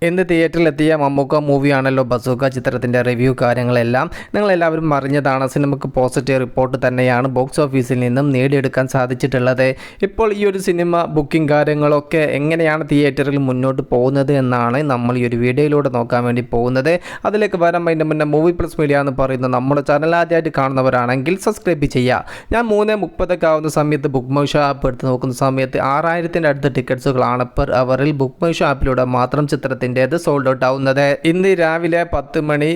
ഇന്ന് തിയേറ്ററിലെത്തിയ മമ്മൂക്ക മൂവിയാണല്ലോ ബസൂക്ക. ചിത്രത്തിൻ്റെ റിവ്യൂ കാര്യങ്ങളെല്ലാം നിങ്ങളെല്ലാവരും അറിഞ്ഞതാണ്. സിനിമയ്ക്ക് പോസിറ്റീവ് റിപ്പോർട്ട് തന്നെയാണ് ബോക്സ് ഓഫീസിൽ നിന്നും നേടിയെടുക്കാൻ സാധിച്ചിട്ടുള്ളത്. ഇപ്പോൾ ഈ ഒരു സിനിമ ബുക്കിംഗ് കാര്യങ്ങളൊക്കെ എങ്ങനെയാണ് തിയേറ്ററിൽ മുന്നോട്ട് പോകുന്നത് എന്നാണ് നമ്മൾ ഈ ഒരു വീഡിയോയിലൂടെ നോക്കാൻ വേണ്ടി പോകുന്നത്. അതിലേക്ക് വരാൻ അതിൻ്റെ മുന്നേ മൂവി പ്ലസ് മീഡിയ എന്ന് പറയുന്ന നമ്മുടെ ചാനൽ ആദ്യമായിട്ട് കാണുന്നവരാണെങ്കിൽ സബ്സ്ക്രൈബ് ചെയ്യുക. ഞാൻ 3:30 ആവുന്ന സമയത്ത് ബുക്ക് മൈ ഷോ ആപ്പ് എടുത്ത് നോക്കുന്ന സമയത്ത് 6000-ൻ്റെ അടുത്ത ടിക്കറ്റ്സുകളാണ് പെർ അവറിൽ ബുക്ക് മൈ ഷോ ആപ്പിലൂടെ മാത്രം ചിത്രത്തിൻ്റേത് സോൾഡ് ഔട്ട് ആവുന്നത്. ഇന്ന് രാവിലെ 10 മണി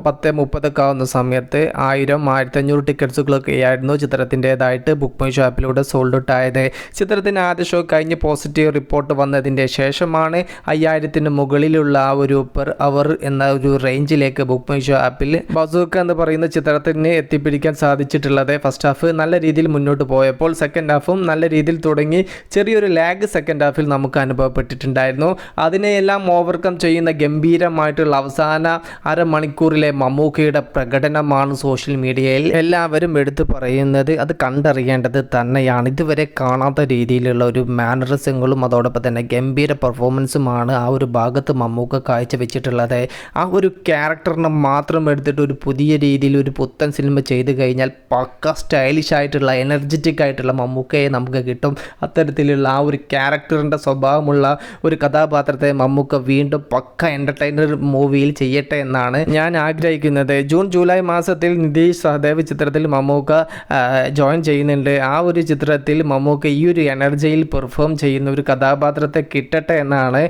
10:30 ആവുന്ന സമയത്ത് 1000-1500 ടിക്കറ്റ്സുകളൊക്കെ ആയിരുന്നു ചിത്രത്തിൻ്റേതായിട്ട് ബുക്ക് മൈ ഷോ ആപ്പിലൂടെ സോൾഡ് ഔട്ട് ആയത്. ചിത്രത്തിന് ആദ്യ ഷോ കഴിഞ്ഞ് പോസിറ്റീവ് റിപ്പോർട്ട് വന്നതിൻ്റെ ശേഷമാണ് 5000-ന് മുകളിലുള്ള ആ ഒരു പെർ അവർ എന്ന ഒരു റേഞ്ചിലേക്ക് ബുക്ക് മൈ ഷോ ആപ്പിൽ ബസൂക്ക എന്ന് പറയുന്ന ചിത്രത്തിന് എത്തിപ്പിടിക്കാൻ സാധിച്ചിട്ടുള്ളത്. ഫസ്റ്റ് ഹാഫ് നല്ല രീതിയിൽ മുന്നോട്ട് പോയപ്പോൾ സെക്കൻഡ് ഹാഫും നല്ല രീതിയിൽ തുടങ്ങി ചെറിയൊരു ലാഗ് സെക്കൻഡ് ഹാഫിൽ നമുക്ക് അനുഭവപ്പെട്ടിട്ടുണ്ടായിരുന്നു. അതിനെയെല്ലാം ഓവർകം ചെയ്യുന്ന ഗംഭീരമായിട്ടുള്ള അവസാന അരമണിക്കൂറിലെ മമ്മൂക്കയുടെ പ്രകടനമാണ് സോഷ്യൽ മീഡിയയിൽ എല്ലാവരും എടുത്തു പറയുന്നത്. അത് കണ്ടറിയേണ്ടത് തന്നെയാണ്. ഇതുവരെ കാണാത്ത രീതിയിലുള്ള ഒരു മാനറിസങ്ങളും അതോടൊപ്പം തന്നെ ഗംഭീര പെർഫോമൻസുമാണ് ആ ഒരു ഭാഗത്ത് മമ്മൂക്ക കാഴ്ചവെച്ചിട്ടുള്ളത്. ആ ഒരു ക്യാരക്ടറിനെ മാത്രം എടുത്തിട്ട് ഒരു പുതിയ രീതിയിൽ ഒരു പുത്തൻ സിനിമ ചെയ്തു കഴിഞ്ഞാൽ പക്ക സ്റ്റൈലിഷ് ആയിട്ടുള്ള എനർജറ്റിക് ആയിട്ടുള്ള മമ്മൂക്കയെ നമുക്ക് കിട്ടും. അത്തരത്തിലുള്ള ആ ഒരു ക്യാരക്ടറിൻ്റെ സ്വഭാവമുള്ള ഒരു കഥാപാത്രത്തെ മമ്മൂക്ക വീണ്ടും പക്ക എൻ്റർടൈനർ മൂവിയിൽ ചെയ്യട്ടെ എന്നാണ് ഞാൻ ആഗ്രഹിക്കുന്നത്. ജൂൺ ജൂലൈ മാസത്തിൽ നിതീഷ് സഹദേവ് ചിത്രത്തിൽ മമ്മൂക്ക ജോയിൻ ചെയ്യുന്നുണ്ട്. ആ ഒരു ചിത്രത്തിൽ മമ്മൂക്ക ഈ ഒരു എനർജിയിൽ പെർഫോം ചെയ്യുന്ന ഒരു കഥാപാത്രത്തെ കിട്ടട്ടെ എന്നാണ്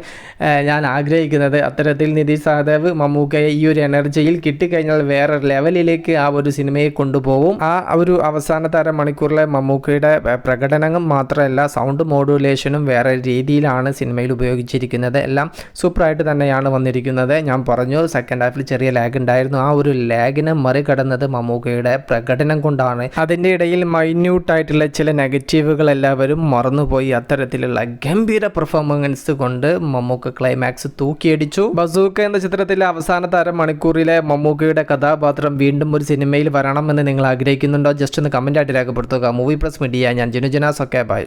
ഞാൻ ആഗ്രഹിക്കുന്നത്. അത്തരത്തിൽ നിതീഷ് സഹദേവ് മമ്മൂക്കയെ ഈ ഒരു എനർജിയിൽ കിട്ടിക്കഴിഞ്ഞാൽ വേറെ ലെവലിലേക്ക് ആ ഒരു സിനിമയെ കൊണ്ടുപോകും. ആ ഒരു അവസാനത്തെ അരമണിക്കൂറിലെ മമ്മൂക്കയുടെ പ്രകടനം മാത്രമല്ല സൗണ്ട് മോഡുലേഷനും വേറെ രീതിയിലാണ് സിനിമയിൽ ഉപയോഗിച്ചിരിക്കുന്നത്. എല്ലാം സൂപ്പറായിട്ട് തന്നെയാണ് വന്നിരിക്കുന്നത്. ഞാൻ പറഞ്ഞു സെക്കൻഡ് ഹാഫിൽ ചെറിയ ലാഗ് ഉണ്ടായിരുന്നു. ആ ഒരു ലാഗിനെ മറികടന്നത് മമ്മൂക്കയുടെ പ്രകടനം കൊണ്ടാണ്. അതിൻ്റെ ഇടയിൽ മൈന്യൂട്ടായിട്ടുള്ള ചില നെഗറ്റീവുകൾ എല്ലാവരും മറന്നുപോയി. അത്തരത്തിലുള്ള ഗംഭീര പെർഫോമൻസ് കൊണ്ട് മമ്മൂക്ക ക്ലൈമാക്സ് തൂക്കിയടിച്ചു. ബസൂക്ക എന്ന ചിത്രത്തിലെ അവസാനത്തെ അരമണിക്കൂറിലെ മമ്മൂക്കയുടെ കഥാപാത്രം വീണ്ടും ഒരു സിനിമയിൽ വരണമെന്ന് നിങ്ങൾ ആഗ്രഹിക്കുന്നുണ്ടോ? ജസ്റ്റ് ഒന്ന് കമൻ്റ് ആയിട്ട് രേഖപ്പെടുത്തുക. മൂവി പ്ലസ് മീഡിയ, ഞാൻ ജിനുജനാസ്. Okay, by.